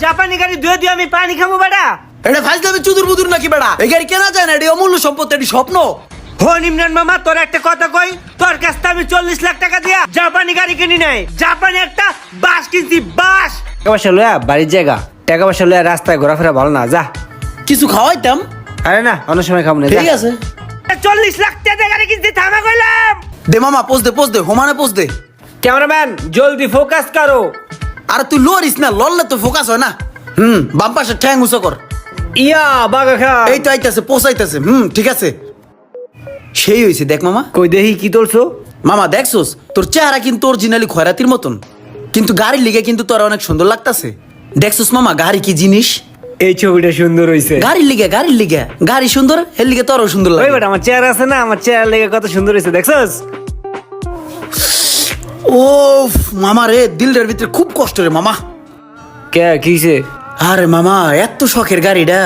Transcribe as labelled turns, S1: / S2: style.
S1: জাপানি গাড়ি ধুয়ে আমি পানি খাবো বেটা।
S2: এটা ফাইজলামি চুদুর বুদুর নাকি বেড়া? এই গাড়ি কেনা যায় না, এটি অমূল্য সম্পত্তি, এটি স্বপ্ন।
S1: হন ইমরান মামা, তোর একটা কথা কই, তোর কাছ থেকে আমি 40 লাখ টাকা দিয়া জাপানি গাড়ি কিনি নাই, জাপানি একটা বাস কিনছি, বাস। টাকা পয়সা লয়া বাড়ির জায়গা, টাকা পয়সা লয়া রাস্তায় ঘোরাফেরা ভালো না, যা।
S2: কিছু খাওয়াইতাম।
S1: আরে না, অন্য সময় খাবো না,
S2: ঠিক আছে।
S1: 40 লাখ টাকা গাড়ি কিনছি, থামা কইলাম।
S2: দে মামা, পোজ দে, হোমানে পোজ দে।
S1: ক্যামেরাম্যান জলদি ফোকাস করো।
S2: আরে তুই লরিস না, লড়লে তো ফোকাস হয় না। বাম পাশে ঠ্যাং উঁচু কর।
S1: ইয়া বাগা খা।
S2: এই তো আইতাছে, পোষাইতেছে। ঠিক আছে, সেই হয়েছে। দেখ মামা,
S1: কই দেখি কি তোলছো।
S2: মামা দেখছোস, তোর চেহারা কিন্তু অরিজিনালি খয়রাতির মতন, কিন্তু গাড়ির লিগে কিন্তু তোর অনেক সুন্দর লাগতাছে। দেখছোস মামা, গাড়ি কি জিনিস?
S1: এই ছবিটা সুন্দর হইছে।
S2: গাড়ির লিগে গাড়ি সুন্দর, এর লিগে তোরও সুন্দর
S1: ওই
S2: লাগে।
S1: বেটা, আমার চেহারা আছে না, আমার চেহারা লেগে কত সুন্দর হইছে, দেখছস?
S2: ও মামা রে, দিলটার ভিতরে খুব কষ্ট রে মামা।
S1: কে কিছে?
S2: আরে মামা, এত শখের গাড়িটা।